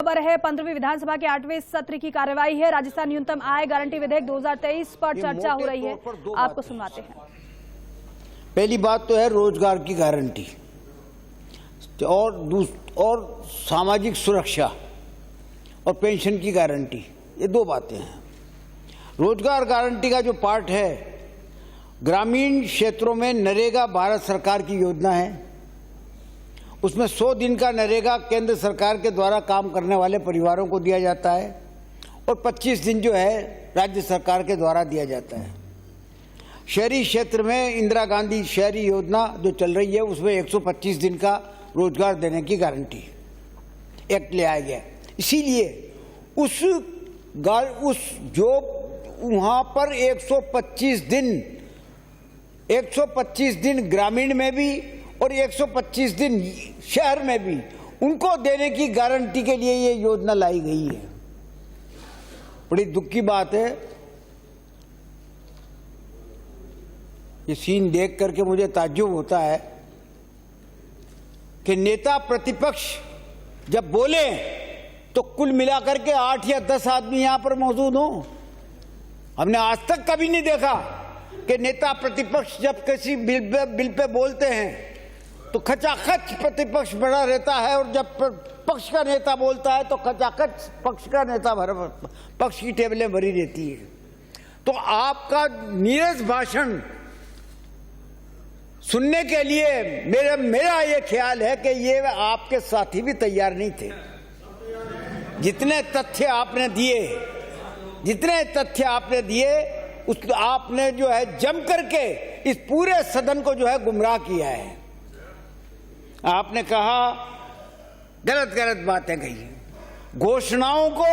खबर है 15वीं विधानसभा के 8वें सत्र की कार्यवाही है। राजस्थान न्यूनतम आय गारंटी विधेयक 2023 पर चर्चा हो रही है, आपको सुनवाते हैं। पहली बात तो है रोजगार की गारंटी और सामाजिक सुरक्षा और पेंशन की गारंटी, ये दो बातें हैं। रोजगार गारंटी का जो पार्ट है, ग्रामीण क्षेत्रों में नरेगा भारत सरकार की योजना है। उसमें 100 दिन का नरेगा केंद्र सरकार के द्वारा काम करने वाले परिवारों को दिया जाता है और 25 दिन जो है राज्य सरकार के द्वारा दिया जाता है। शहरी क्षेत्र में इंदिरा गांधी शहरी योजना जो चल रही है, उसमें 125 दिन का रोजगार देने की गारंटी एक्ट ले आया गया। इसीलिए उस जो वहां पर 125 दिन ग्रामीण में भी और 125 दिन शहर में भी उनको देने की गारंटी के लिए ये योजना लाई गई है। बड़ी दुख की बात है, ये सीन देख करके मुझे ताज्जुब होता है कि नेता प्रतिपक्ष जब बोले तो कुल मिलाकर के 8 या 10 आदमी यहां पर मौजूद हों। हमने आज तक कभी नहीं देखा कि नेता प्रतिपक्ष जब किसी बिल पे बोलते हैं तो खचाखच प्रतिपक्ष बड़ा रहता है और जब पक्ष का नेता बोलता है तो खचाखच पक्ष की टेबलें भरी रहती है। तो आपका नीरस भाषण सुनने के लिए मेरा ये ख्याल है कि ये आपके साथी भी तैयार नहीं थे। जितने तथ्य आपने दिए उस आपने जो है जम करके इस पूरे सदन को जो है गुमराह किया है। आपने कहा गलत बातें कही, घोषणाओं को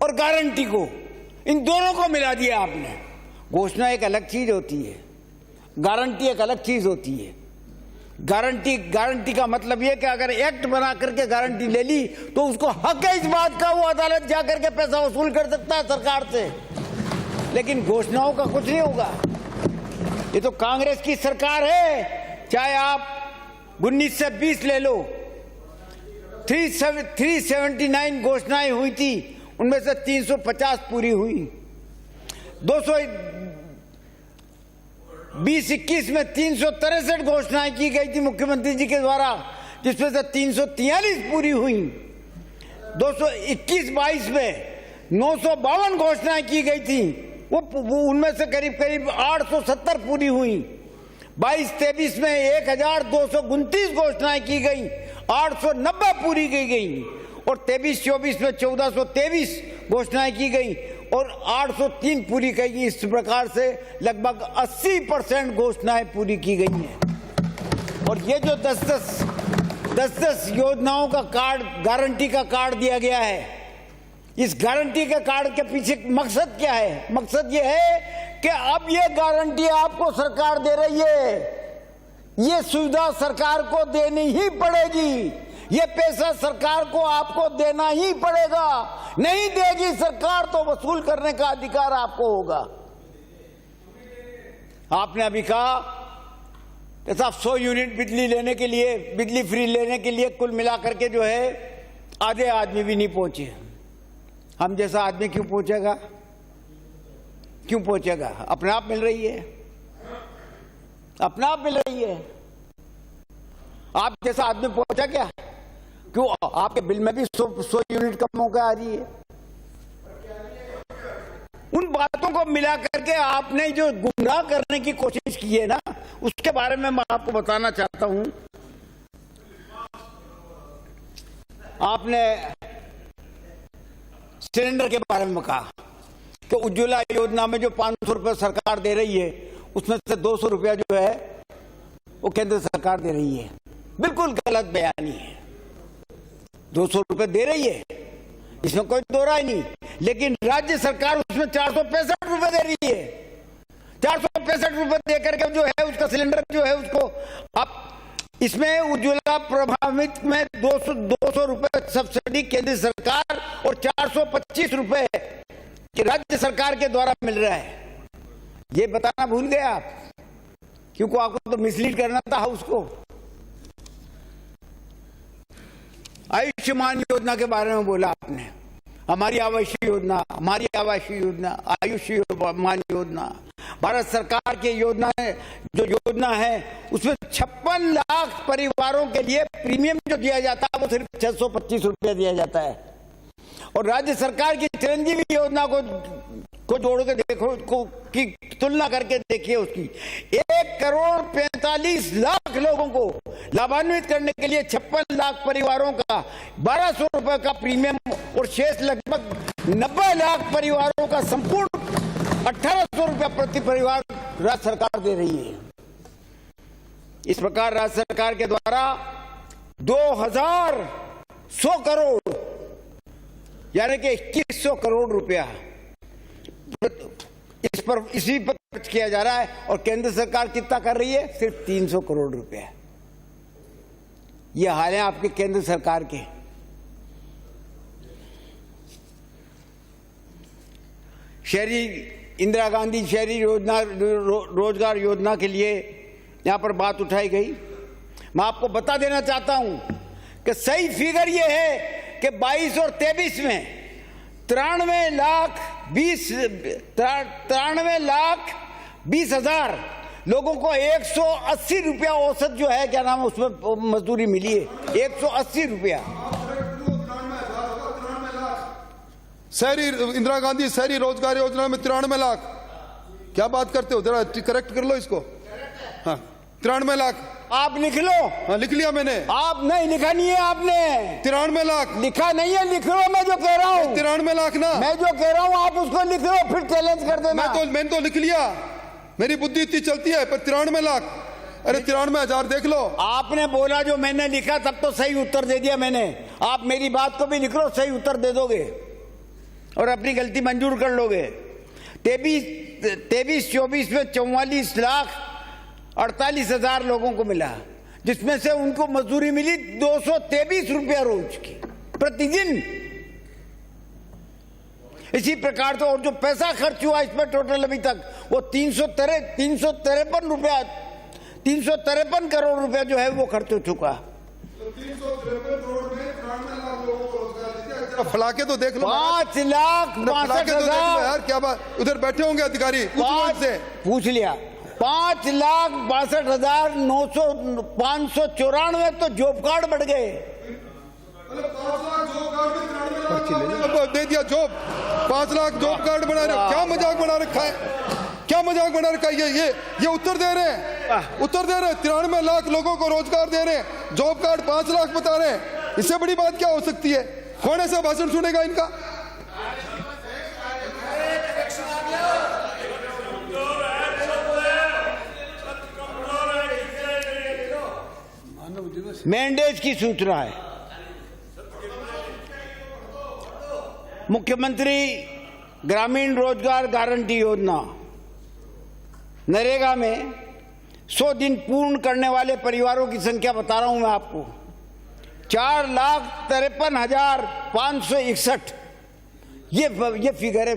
और गारंटी को, इन दोनों को मिला दिया आपने। घोषणा एक अलग चीज होती है, गारंटी एक अलग चीज होती है। गारंटी का मतलब यह कि अगर एक्ट बना करके गारंटी ले ली तो उसको हक है इस बात का, वो अदालत जाकर के पैसा वसूल कर सकता है सरकार से, लेकिन घोषणाओं का कुछ नहीं होगा। ये तो कांग्रेस की सरकार है, चाहे आप 19 से 20 ले लो, 379 घोषणाएं हुई थी, उनमें से 350 पूरी हुई। 2021 में 363 घोषणाएं की गई थी मुख्यमंत्री जी के द्वारा, जिसमें से 343 पूरी हुई। 2021-22 में 952 घोषणाएं की गई थी, वो उनमें से करीब 870 पूरी हुई। 22-23 में 1229 घोषणाएं की गई, 890 पूरी की गई। और 23-24 में 1423 घोषणाएं की गई और 803 पूरी की गई। इस प्रकार से लगभग 80% घोषणाएं पूरी की गई हैं। और ये जो 10 योजनाओं का कार्ड, गारंटी का कार्ड दिया गया है, इस गारंटी के कार्ड के पीछे मकसद क्या है? मकसद ये है कि अब ये गारंटी आपको सरकार दे रही है, ये सुविधा सरकार को देनी ही पड़ेगी, ये पैसा सरकार को आपको देना ही पड़ेगा। नहीं देगी सरकार तो वसूल करने का अधिकार आपको होगा। आपने अभी कहा कि साहब 100 यूनिट बिजली फ्री लेने के लिए कुल मिलाकर के जो है आधे आदमी भी नहीं पहुंचे। हम जैसा आदमी क्यों पहुंचेगा? अपने आप मिल रही है, अपने आप मिल रही है। आप जैसा आदमी पहुंचा क्या? क्यों आपके बिल में भी 100 यूनिट कम होकर आ रही है? उन बातों को मिला करके आपने जो गुमराह करने की कोशिश की है ना, उसके बारे में मैं आपको बताना चाहता हूं। आपने सिलेंडर के बारे में कहा कि उज्ज्वला योजना में जो 500 रुपए सरकार दे रही है, उसमें से 200 रुपया जो है वो केंद्र सरकार दे रही है। बिल्कुल गलत बयानी है। 200 रुपए दे रही है, इसमें कोई दो राय नहीं, लेकिन राज्य सरकार उसमें 465 रुपए दे रही है। 465 रुपए देकर के जो है उसका सिलेंडर जो है उसको अब इसमें उज्ज्वला प्रभावित में 200 रुपए सब्सिडी केंद्र सरकार और 425 रुपए राज्य सरकार के द्वारा मिल रहा है। ये बताना भूल गए आप, क्योंकि आपको तो मिसलीड करना था हाउस को। आयुष्मान आयुष्मान योजना के बारे में बोला आपने, हमारी आवासीय योजना, हमारी आवासीय योजना, आयुष्मान योजना, भारत सरकार की योजना है, जो योजना है उसमें 56 लाख परिवारों के लिए प्रीमियम जो दिया जाता है वो सिर्फ 625 रुपया दिया जाता है। और राज्य सरकार की चिरंजीवी योजना को जोड़ के देखो, की तुलना करके देखिए, उसकी 1,45,00,000 लोगों को लाभान्वित करने के लिए 56 लाख परिवारों का 1,200 रुपए का प्रीमियम और शेष लगभग 90 लाख परिवारों का संपूर्ण 1,800 रुपया प्रति परिवार राज्य सरकार दे रही है। इस प्रकार राज्य सरकार के द्वारा 2,100 करोड़ यानी कि 2,100 करोड़ रुपया इसी पर खर्च किया जा रहा है। और केंद्र सरकार कितना कर रही है? सिर्फ 300 करोड़ रुपया। ये हाल है आपके केंद्र सरकार के। शहरी इंदिरा गांधी शहरी रोजगार योजना के लिए यहां पर बात उठाई गई। मैं आपको बता देना चाहता हूं कि सही फिगर यह है कि 22 और 23 में 93,20,000 लोगों को 180 रुपया औसत जो है, क्या नाम है, उसमें मजदूरी मिली है, 180 रुपया। शहरी इंदिरा गांधी शहरी रोजगार योजना में 93 लाख। क्या बात करते हो, जरा करेक्ट कर लो इसको। हाँ, 93 लाख आप लिख लो। हाँ, लिख लिया मैंने। आप नहीं, लिखा नहीं है आपने। 93 लाख लिखा नहीं है, लिख लो। मैं जो कह रहा हूँ 93 लाख ना, मैं जो कह रहा हूँ आप उसको लिख लो, फिर चैलेंज कर देना। मैंने तो लिख लिया, मेरी बुद्धि इतनी चलती है। पर 93 लाख, अरे 93,000 देख लो। आपने बोला जो मैंने लिखा, तब तो सही उत्तर दे दिया मैंने। आप मेरी बात को भी लिख लो, सही उत्तर दे दोगे और अपनी गलती मंजूर कर लोगे। 23-24 में 44,48,000 लोगों को मिला, जिसमें से उनको मजदूरी मिली 223 रुपया रोज की प्रतिदिन। इसी प्रकार से और जो पैसा खर्च हुआ इसमें टोटल अभी तक वो 353 करोड़ रुपया जो है वो खर्च हो चुका। 353 लोगों को रोजगार दिया। फलाके तो देख लो, 5,62,000 यार। क्या बात, उधर बैठे होंगे अधिकारी, पूछ लिया। 5,62,594 तो जॉब कार्ड बढ़ गए। 5 लाख जॉब कार्ड दे दिया। जॉब 5 लाख जॉब कार्ड बना रहे। क्या मजाक बना रखा है, क्या मजाक बना रखा है। ये उत्तर दे रहे हैं, उत्तर दे रहे हैं। 93 लाख लोगों को रोजगार दे रहे हैं, जॉब कार्ड 5 लाख बता रहे हैं। इससे बड़ी बात क्या हो सकती है? कौन ऐसा भाषण सुनेगा इनका? मैंडेज की सूचना है। मुख्यमंत्री ग्रामीण रोजगार गारंटी योजना नरेगा में 100 दिन पूर्ण करने वाले परिवारों की संख्या बता रहा हूं मैं आपको, 4,53,561 ये फिगर है।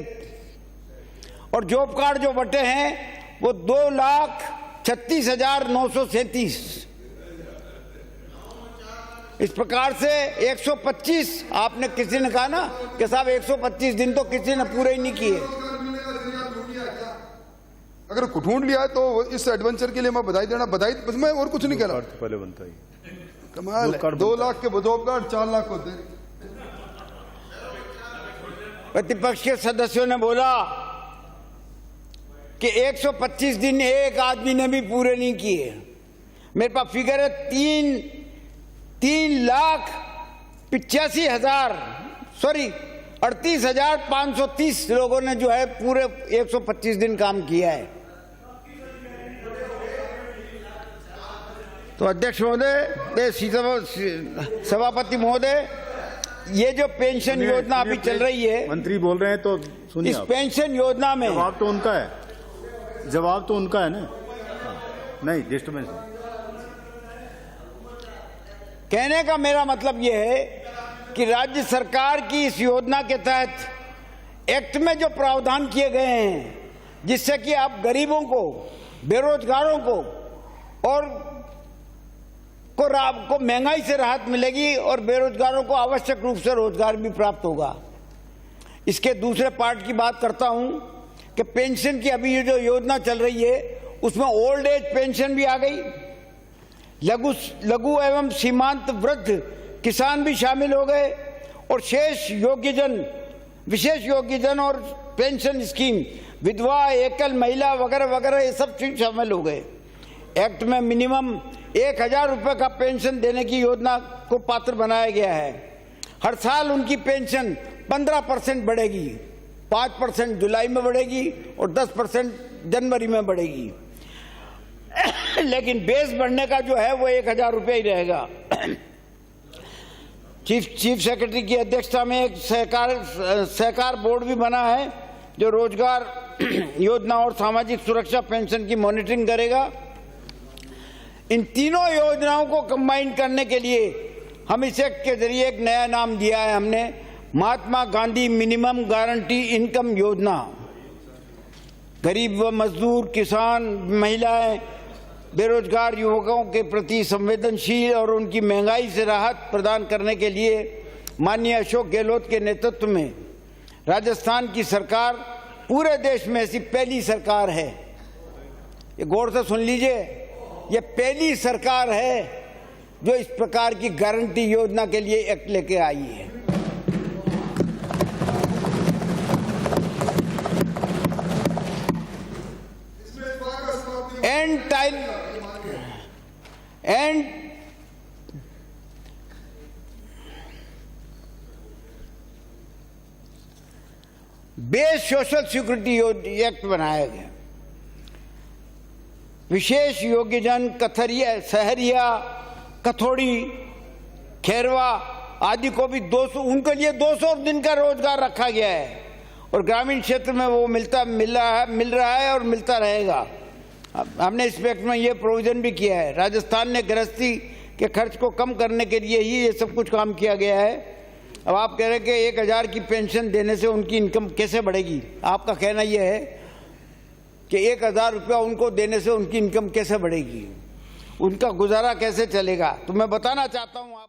और जॉब कार्ड जो बटे हैं वो 2,36,937। इस प्रकार से 125, आपने किसी ने कहा ना कि साहब 125 दिन तो किसी ने पूरे ही नहीं किए। अगर ढूंढ लिया है तो इस एडवेंचर के लिए मैं बधाई देना, बधाई, बस मैं और कुछ नहीं कह रहा। पहले बनता ही कमाल है। 2 लाख के जॉब कार्ड 4 लाख को दे। प्रतिपक्ष के सदस्यों ने बोला कि 125 दिन एक आदमी ने भी पूरे नहीं किए। मेरे पास फिगर है 38,530 लोगों ने जो है पूरे 125 दिन काम किया है। तो अध्यक्ष महोदय, सभापति महोदय, ये जो पेंशन योजना अभी चल रही है, मंत्री बोल रहे हैं तो सुनिए। इस पेंशन योजना में जवाब तो उनका है, जवाब तो उनका है ना। नहीं, डिस्टर्बेंस। कहने का मेरा मतलब यह है कि राज्य सरकार की इस योजना के तहत एक्ट में जो प्रावधान किए गए हैं, जिससे कि आप गरीबों को, बेरोजगारों को और को महंगाई से राहत मिलेगी और बेरोजगारों को आवश्यक रूप से रोजगार भी प्राप्त होगा। इसके दूसरे पार्ट की बात करता हूं कि पेंशन की अभी ये जो योजना चल रही है उसमें ओल्ड एज पेंशन भी आ गई, लघु एवं सीमांत वृद्ध किसान भी शामिल हो गए और शेष योग्यजन, विशेष योग्यजन और पेंशन स्कीम, विधवा, एकल महिला वगैरह वगैरह ये सब चीज शामिल हो गए। एक्ट में मिनिमम 1000 रुपये का पेंशन देने की योजना को पात्र बनाया गया है। हर साल उनकी पेंशन 15% बढ़ेगी, 5% जुलाई में बढ़ेगी और 10% जनवरी में बढ़ेगी। लेकिन बेस बढ़ने का जो है वो 1000 रुपये ही रहेगा। चीफ सेक्रेटरी की अध्यक्षता में एक सहकार बोर्ड भी बना है जो रोजगार योजना और सामाजिक सुरक्षा पेंशन की मॉनिटरिंग करेगा। इन तीनों योजनाओं को कंबाइन करने के लिए हम इस एक्ट के जरिए एक नया नाम दिया है हमने, Mahatma Gandhi minimum guarantee income योजना। गरीब व मजदूर, किसान, महिलाएं, बेरोजगार युवकों के प्रति संवेदनशील और उनकी महंगाई से राहत प्रदान करने के लिए माननीय अशोक गहलोत के नेतृत्व में राजस्थान की सरकार पूरे देश में ऐसी पहली सरकार है, ये गौर से सुन लीजिए, ये पहली सरकार है जो इस प्रकार की गारंटी योजना के लिए एक्ट लेके आई है। बेस सोशल सिक्योरिटी एक्ट बनाया गया। विशेष योग्यजन कथरिया, सहरिया, कथोड़ी, खेरवा आदि को भी 200 उनके लिए 200 दिन का रोजगार रखा गया है और ग्रामीण क्षेत्र में वो मिल रहा है और मिलता रहेगा। हमने इस एक्ट में ये प्रोविजन भी किया है। राजस्थान ने गृहस्थी के खर्च को कम करने के लिए ही ये सब कुछ काम किया गया है। अब आप कह रहे हैं कि 1000 की पेंशन देने से उनकी इनकम कैसे बढ़ेगी? आपका कहना यह है कि 1000 रुपया उनको देने से उनकी इनकम कैसे बढ़ेगी, उनका गुजारा कैसे चलेगा? तो मैं बताना चाहता हूं आप